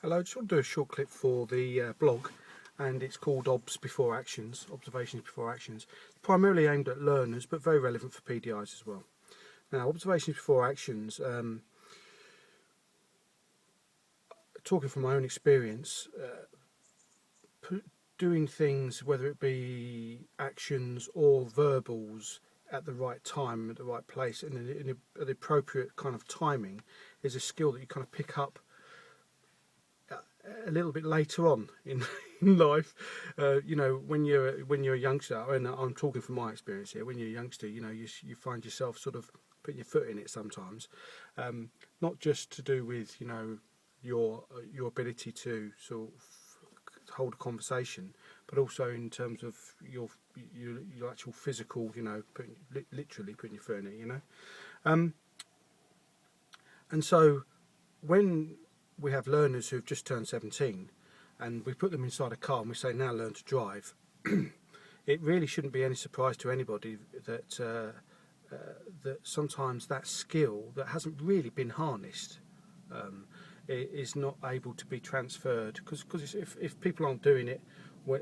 Hello, I just want to do a short clip for the blog, and it's called OBS Before Actions, Observations Before Actions. Primarily aimed at learners, but very relevant for PDIs as well. Now, Observations Before Actions, talking from my own experience, doing things, whether it be actions or verbals, at the right time, at the right place, and in the appropriate kind of timing, is a skill that you kind of pick up a little bit later on in, in life. When you're a youngster, and I'm talking from my experience here. When you're a youngster, you find yourself sort of putting your foot in it sometimes, not just to do with your ability to sort of hold a conversation, but also in terms of your actual physical, literally putting your foot in it, and so when we have learners who've just turned 17 and we put them inside a car and we say, now learn to drive, it really shouldn't be any surprise to anybody that that sometimes that skill that hasn't really been harnessed is not able to be transferred, because if people aren't doing it when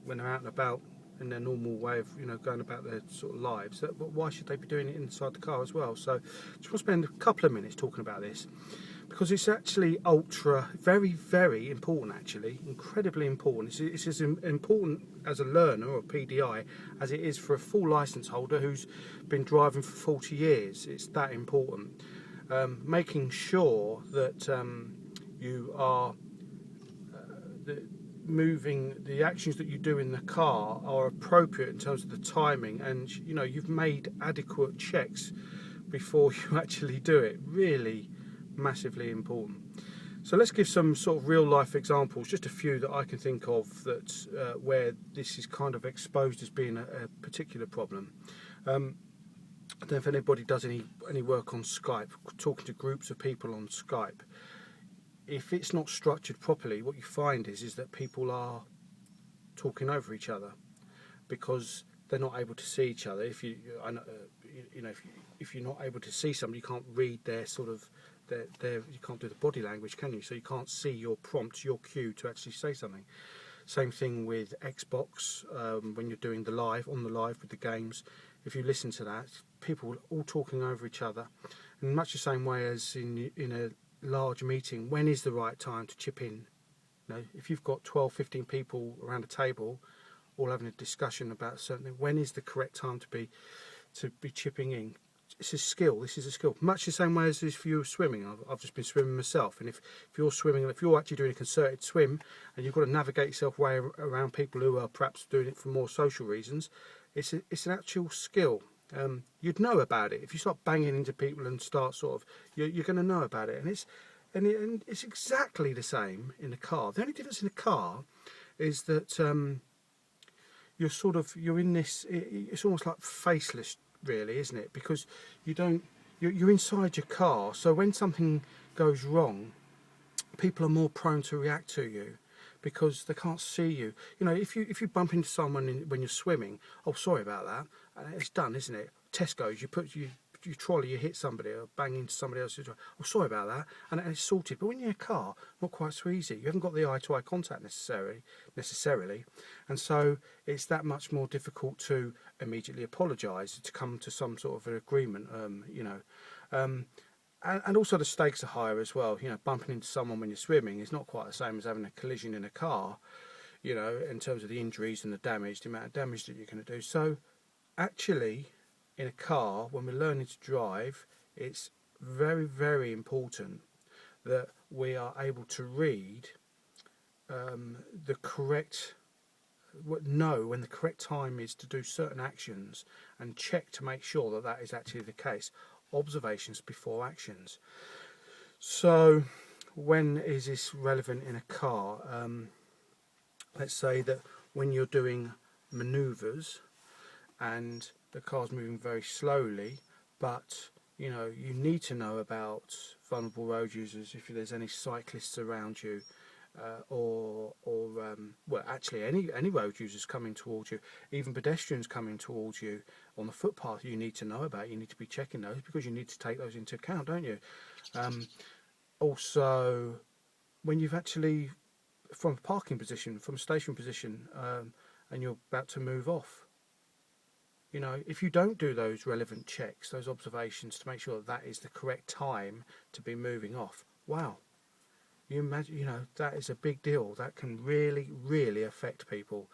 they're out and about in their normal way of going about their sort of lives, why should they be doing it inside the car as well? So just want to spend a couple of minutes talking about this, because it's actually very, very important, actually, incredibly important. It's as important as a learner or a PDI as it is for a full licence holder who's been driving for 40 years. It's that important. Making sure that you are moving, the actions that you do in the car are appropriate in terms of the timing, and you've made adequate checks before you actually do it. Really massively important. So let's give some sort of real life examples, just a few that I can think of that where this is kind of exposed as being a particular problem. I don't know if anybody does any work on Skype, talking to groups of people on Skype. If it's not structured properly, what you find is that people are talking over each other because they're not able to see each other. If you're not able to see somebody, you can't read their sort of you can't do the body language, can you? So you can't see your prompt, your cue to actually say something. Same thing with Xbox, when you're doing on the live with the games. If you listen to that, people all talking over each other, in much the same way as in a large meeting. When is the right time to chip in? If you've got 12, 15 people around a table, all having a discussion about something, when is the correct time to be chipping in? It's a skill. This is a skill. Much the same way as if you're swimming. I've just been swimming myself, and if you're swimming, and if you're actually doing a concerted swim, and you've got to navigate yourself way around people who are perhaps doing it for more social reasons, it's an actual skill. You'd know about it if you start banging into people and start sort of. You're going to know about it, and it's exactly the same in a car. The only difference in a car is that you're in this. It's almost like faceless, really, isn't it? Because you're inside your car, so when something goes wrong, people are more prone to react to you because they can't see you. If you bump into someone when you're swimming, oh, sorry about that, and it's done, isn't it? Tesco's, you trolley, you hit somebody or bang into somebody else. Oh, sorry about that, and it's sorted. But when you're in a car, not quite so easy. You haven't got the eye-to-eye contact necessarily, and so it's that much more difficult to immediately apologise, to come to some sort of an agreement. And also the stakes are higher as well. Bumping into someone when you're swimming is not quite the same as having a collision in a car. In terms of the injuries and the amount of damage that you're going to do. So, actually, in a car, when we're learning to drive, it's very, very important that we are able to read the correct, know when the correct time is to do certain actions, and check to make sure that that is actually the case. Observations before actions. So, when is this relevant in a car? Let's say that when you're doing manoeuvres and the car's moving very slowly, but you need to know about vulnerable road users, if there's any cyclists around you, actually any road users coming towards you, even pedestrians coming towards you on the footpath. You need to know about. You need to be checking those because you need to take those into account, don't you? Also, when you've actually, from a parking position, from a station position, and you're about to move off. You know, if you don't do those relevant checks, those observations to make sure that that is the correct time to be moving off, wow, you imagine, you know, that is a big deal. That can really, really affect people,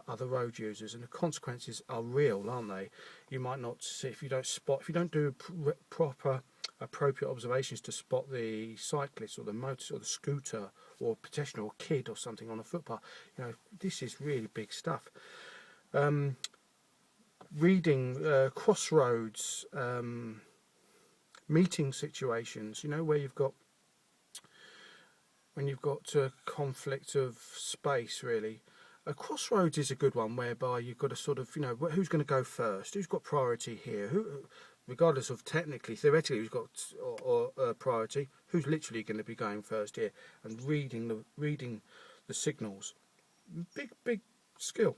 other road users, and the consequences are real, aren't they? You might not see, if you don't do proper, appropriate observations to spot the cyclist or the motorist or the scooter or pedestrian or kid or something on a footpath. You know, this is really big stuff. Reading crossroads, meeting situations, you know, where when you've got a conflict of space, really. A crossroads is a good one, whereby you've got to sort of, you know, who's going to go first, who's got priority here, who, regardless of theoretically who's got or priority, who's literally going to be going first here, and reading the signals. Big skill.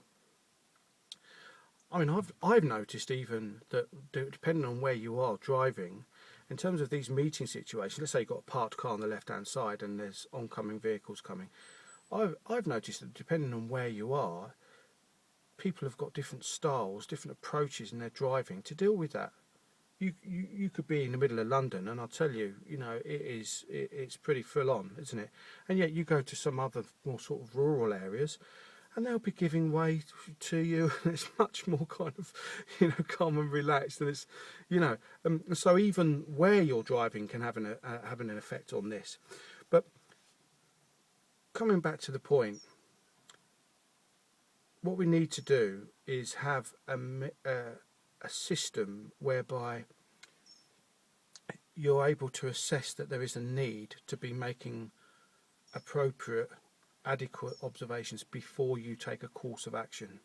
I mean, I've noticed even that depending on where you are driving, in terms of these meeting situations, let's say you've got a parked car on the left-hand side and there's oncoming vehicles coming. I've noticed that depending on where you are, people have got different styles, different approaches in their driving to deal with that. You could be in the middle of London, and I'll tell you, you know, it's pretty full on, isn't it? And yet you go to some other more sort of rural areas, and they'll be giving way to you, and it's much more kind of, you know, calm and relaxed, and it's, you know, so even where you're driving can have an effect on this. But coming back to the point, what we need to do is have a system whereby you're able to assess that there is a need to be making appropriate, adequate observations before you take a course of action.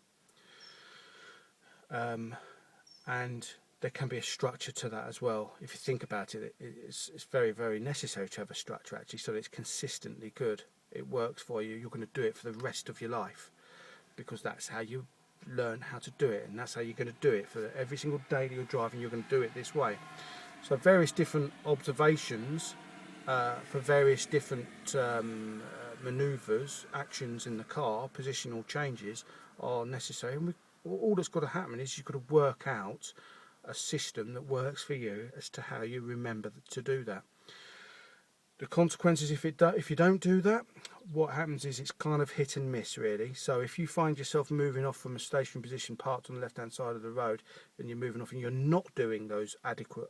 And there can be a structure to that as well. If you think about it, it's very, very necessary to have a structure, actually, so that it's consistently good. It works for you. You're going to do it for the rest of your life, because that's how you learn how to do it, and that's how you're going to do it for every single day that you're driving. You're going to do it this way. So various different observations for various different manoeuvres, actions in the car, positional changes are necessary, and all that's got to happen is you've got to work out a system that works for you as to how you remember to do that. The consequences, if you don't do that, what happens is it's kind of hit and miss, really. So if you find yourself moving off from a station position parked on the left-hand side of the road, and you're moving off and you're not doing those adequate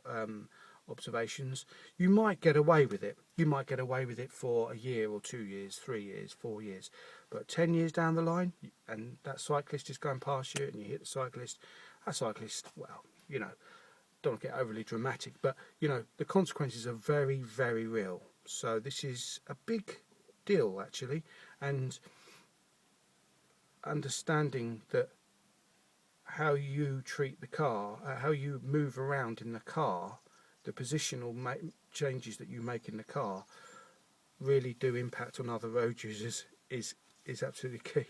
observations, you might get away with it. You might get away with it for a year or 2 years, 3 years, 4 years. But 10 years down the line, and that cyclist is going past you, and you hit the cyclist, that cyclist, well, you know, don't want to get overly dramatic, but, you know, the consequences are very, very real. So this is a big deal, actually, and understanding that how you treat the car, how you move around in the car, the positional changes that you make in the car really do impact on other road users is absolutely key.